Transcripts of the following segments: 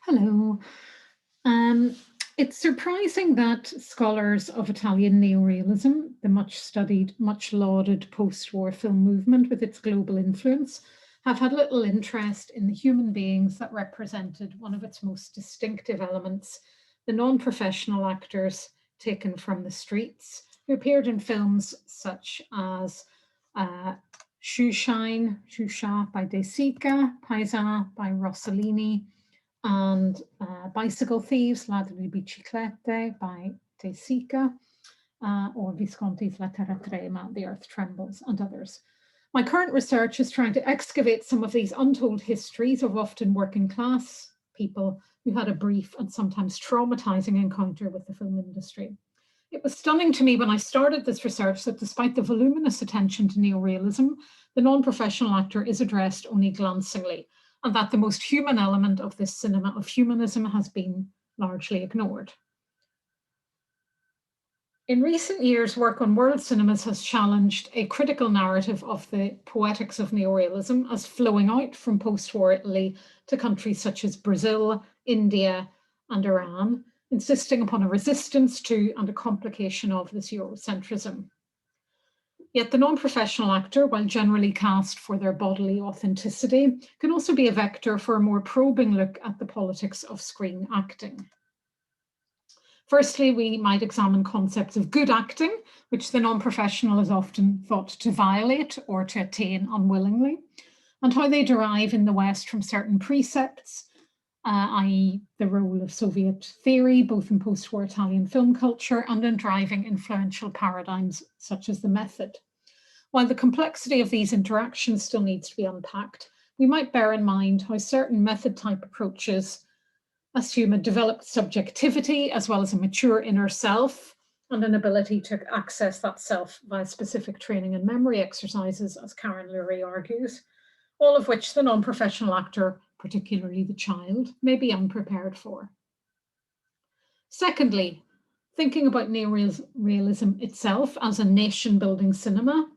Hello. Um, it's surprising that scholars of Italian neorealism, the much studied, much lauded post-war film movement with its global influence, have had little interest in the human beings that represented one of its most distinctive elements, the non-professional actors taken from the streets, who appeared in films such as uh, Shusha by De Sica, Paisa by Rossellini, and Bicycle Thieves, Ladri di Biciclette by De Sica, or Visconti's La Terra Trema, The Earth Trembles, and others. My current research is trying to excavate some of these untold histories of often working class people who had a brief and sometimes traumatizing encounter with the film industry. It was stunning to me when I started this research that despite the voluminous attention to neorealism, the non-professional actor is addressed only glancingly, and that the most human element of this cinema of humanism has been largely ignored. In recent years, work on world cinemas has challenged a critical narrative of the poetics of neorealism as flowing out from post-war Italy to countries such as Brazil, India, and Iran, insisting upon a resistance to and a complication of this Eurocentrism. Yet the non-professional actor, while generally cast for their bodily authenticity, can also be a vector for a more probing look at the politics of screen acting. Firstly, we might examine concepts of good acting, which the non-professional is often thought to violate or to attain unwillingly, and how they derive in the West from certain precepts, i.e. the role of Soviet theory, both in post-war Italian film culture and in driving influential paradigms such as the method. While the complexity of these interactions still needs to be unpacked, we might bear in mind how certain method-type approaches assume a developed subjectivity as well as a mature inner self and an ability to access that self via specific training and memory exercises, as Karen Lurie argues, all of which the non-professional actor, particularly the child, may be unprepared for. Secondly, thinking about neorealism itself as a nation-building cinema,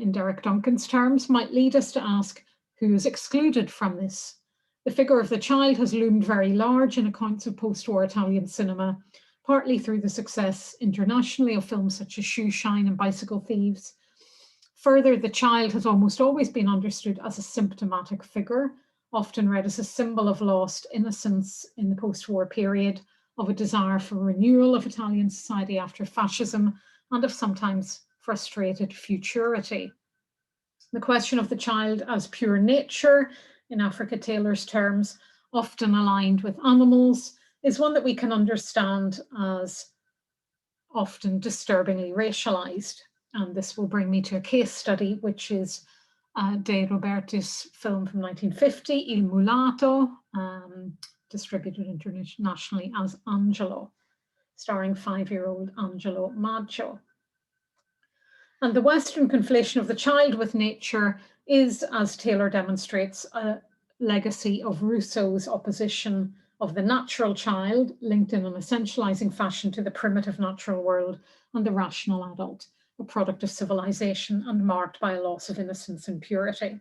in Derek Duncan's terms, might lead us to ask who is excluded from this. The figure of the child has loomed very large in accounts of post-war Italian cinema, partly through the success internationally of films such as Shoeshine and Bicycle Thieves. Further, the child has almost always been understood as a symptomatic figure, often read as a symbol of lost innocence in the post-war period, of a desire for renewal of Italian society after fascism, and of sometimes frustrated futurity. The question of the child as pure nature, in Africa Taylor's terms, often aligned with animals, is one that we can understand as often disturbingly racialized. And this will bring me to a case study, which is De Robertis' film from 1950, Il Mulato, distributed internationally as Angelo, starring 5-year-old Angelo Maggio. And the Western conflation of the child with nature is, as Taylor demonstrates, a legacy of Rousseau's opposition of the natural child, linked in an essentializing fashion to the primitive natural world, and the rational adult, a product of civilization and marked by a loss of innocence and purity.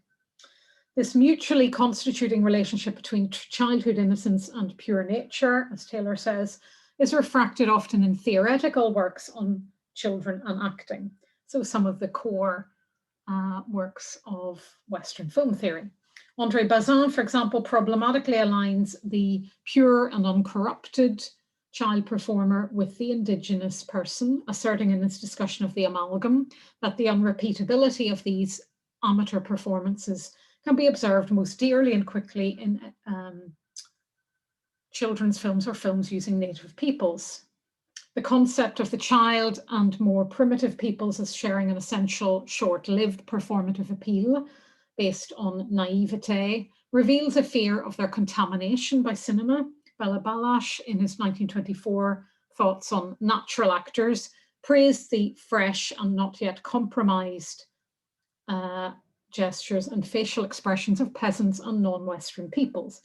This mutually constituting relationship between childhood innocence and pure nature, as Taylor says, is refracted often in theoretical works on children and acting. So some of the core works of Western film theory. André Bazin, for example, problematically aligns the pure and uncorrupted child performer with the indigenous person, asserting in his discussion of the amalgam that the unrepeatability of these amateur performances can be observed most dearly and quickly in children's films or films using native peoples. The concept of the child and more primitive peoples as sharing an essential short-lived performative appeal based on naivete reveals a fear of their contamination by cinema. Bela Balázs, in his 1924 thoughts on natural actors, praised the fresh and not yet compromised gestures and facial expressions of peasants and non-Western peoples.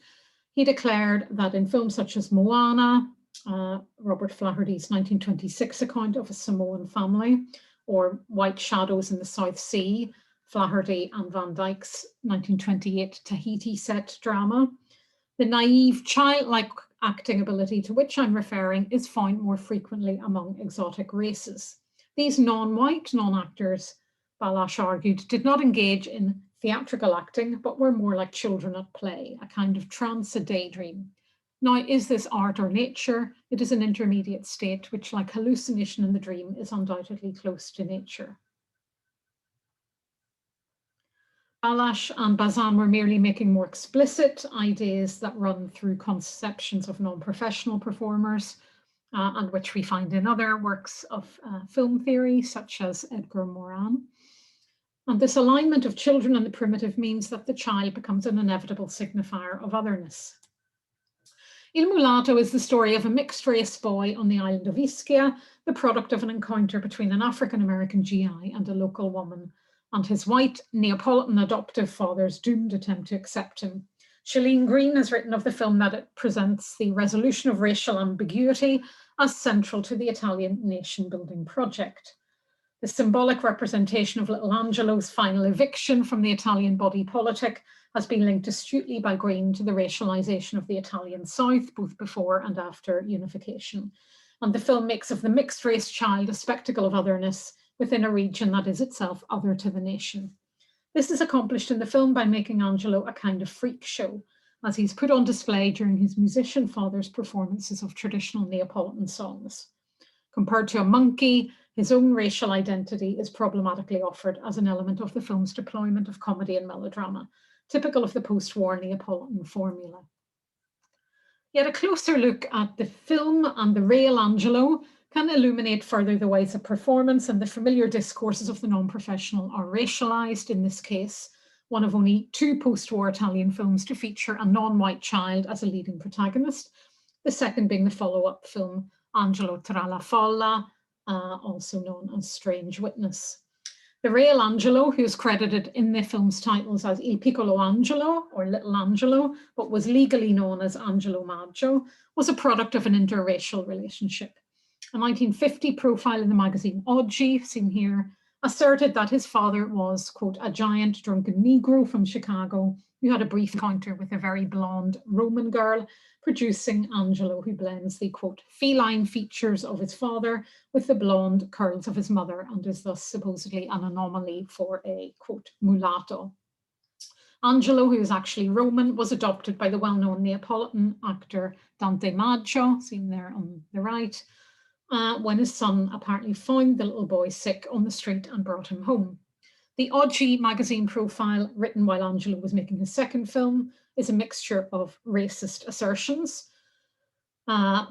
He declared that in films such as Moana, Robert Flaherty's 1926 account of a Samoan family, or White Shadows in the South Sea, Flaherty and Van Dyck's 1928 Tahiti set drama, The naive, childlike acting ability to which I'm referring is found more frequently among exotic races. These non-white non-actors, Balash argued, did not engage in theatrical acting, but were more like children at play, a kind of trance, a daydream. Now, is this art or nature? It is an intermediate state, which, like hallucination in the dream, is undoubtedly close to nature. Balash and Bazin were merely making more explicit ideas that run through conceptions of non-professional performers, and which we find in other works of film theory, such as Edgar Morin. And this alignment of children and the primitive means that the child becomes an inevitable signifier of otherness. Il Mulatto is the story of a mixed-race boy on the island of Ischia, the product of an encounter between an African-American GI and a local woman, and his white Neapolitan adoptive father's doomed attempt to accept him. Shailene Green has written of the film that it presents the resolution of racial ambiguity as central to the Italian nation-building project. The symbolic representation of little Angelo's final eviction from the Italian body politic has been linked astutely by Green to the racialization of the Italian South, both before and after unification. And the film makes of the mixed-race child a spectacle of otherness within a region that is itself other to the nation. This is accomplished in the film by making Angelo a kind of freak show, as he's put on display during his musician father's performances of traditional Neapolitan songs. Compared to a monkey, his own racial identity is problematically offered as an element of the film's deployment of comedy and melodrama, typical of the post-war Neapolitan formula. Yet a closer look at the film and the real Angelo can illuminate further the ways of performance and the familiar discourses of the non-professional are racialized, in this case, one of only 2 post-war Italian films to feature a non-white child as a leading protagonist, the second being the follow-up film Angelo tra la folla, also known as Strange Witness. The real Angelo, who is credited in the film's titles as Il Piccolo Angelo, or Little Angelo, but was legally known as Angelo Maggio, was a product of an interracial relationship. A 1950 profile in the magazine Oggi, seen here, asserted that his father was, quote, a giant drunken Negro from Chicago who had a brief encounter with a very blonde Roman girl, producing Angelo, who blends the, quote, feline features of his father with the blonde curls of his mother and is thus supposedly an anomaly for a, quote, mulatto. Angelo, who is actually Roman, was adopted by the well-known Neapolitan actor Dante Maggio, seen there on the right, when his son apparently found the little boy sick on the street and brought him home. The Oggi magazine profile, written while Angelo was making his second film, is a mixture of racist assertions,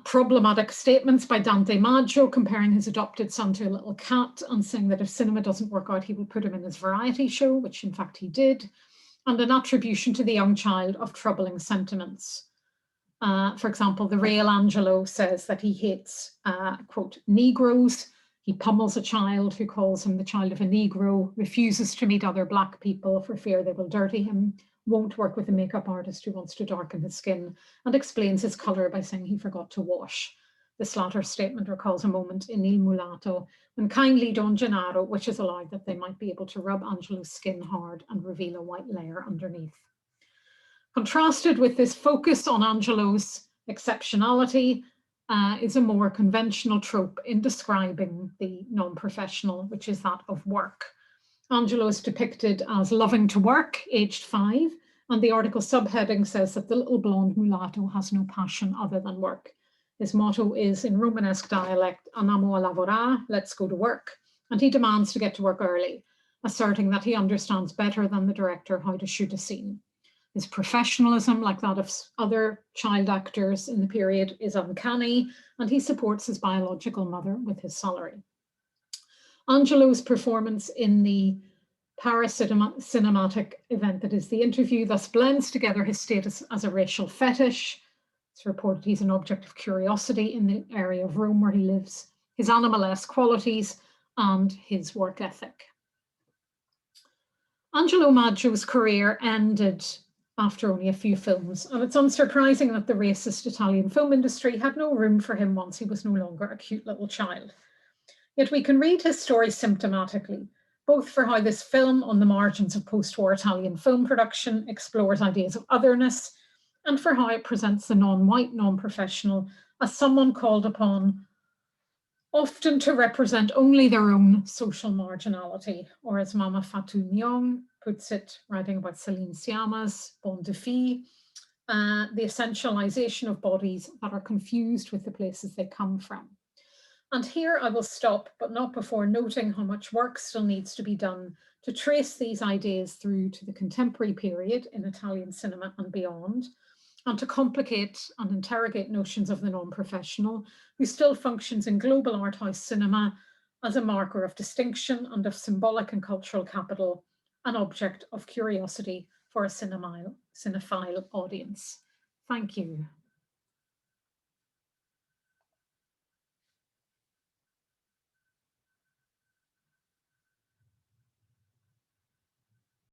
problematic statements by Dante Maggio comparing his adopted son to a little cat and saying that if cinema doesn't work out, he will put him in his variety show, which in fact he did, and an attribution to the young child of troubling sentiments. For example, the real Angelo says that he hates, quote, Negroes. He pummels a child who calls him the child of a Negro, refuses to meet other Black people for fear they will dirty him, won't work with a makeup artist who wants to darken his skin, and explains his color by saying he forgot to wash. This latter statement recalls a moment in Il Mulatto when kindly Don Gennaro wishes aloud that they might be able to rub Angelo's skin hard and reveal a white layer underneath. Contrasted with this focus on Angelo's exceptionality is a more conventional trope in describing the non-professional, which is that of work. Angelo is depicted as loving to work, aged 5, and the article subheading says that the little blonde mulatto has no passion other than work. His motto is, in Romanesque dialect, andiamo a lavorare, let's go to work, and he demands to get to work early, asserting that he understands better than the director how to shoot a scene. His professionalism, like that of other child actors in the period, is uncanny, and he supports his biological mother with his salary. Angelo's performance in the paracinematic event that is The Interview thus blends together his status as a racial fetish. It's reported he's an object of curiosity in the area of Rome where he lives, his animalesque qualities, and his work ethic. Angelo Maggio's career ended after only a few films, and it's unsurprising that the racist Italian film industry had no room for him once he was no longer a cute little child. Yet we can read his story symptomatically, both for how this film on the margins of post-war Italian film production explores ideas of otherness, and for how it presents the non-white, non-professional as someone called upon often to represent only their own social marginality, or as Mama Fatou Nyong puts it, writing about Celine Sciamma's Bon Défi, the essentialization of bodies that are confused with the places they come from. And here I will stop, but not before noting how much work still needs to be done to trace these ideas through to the contemporary period in Italian cinema and beyond, and to complicate and interrogate notions of the non-professional, who still functions in global art house cinema as a marker of distinction and of symbolic and cultural capital, an object of curiosity for a cinephile audience. Thank you.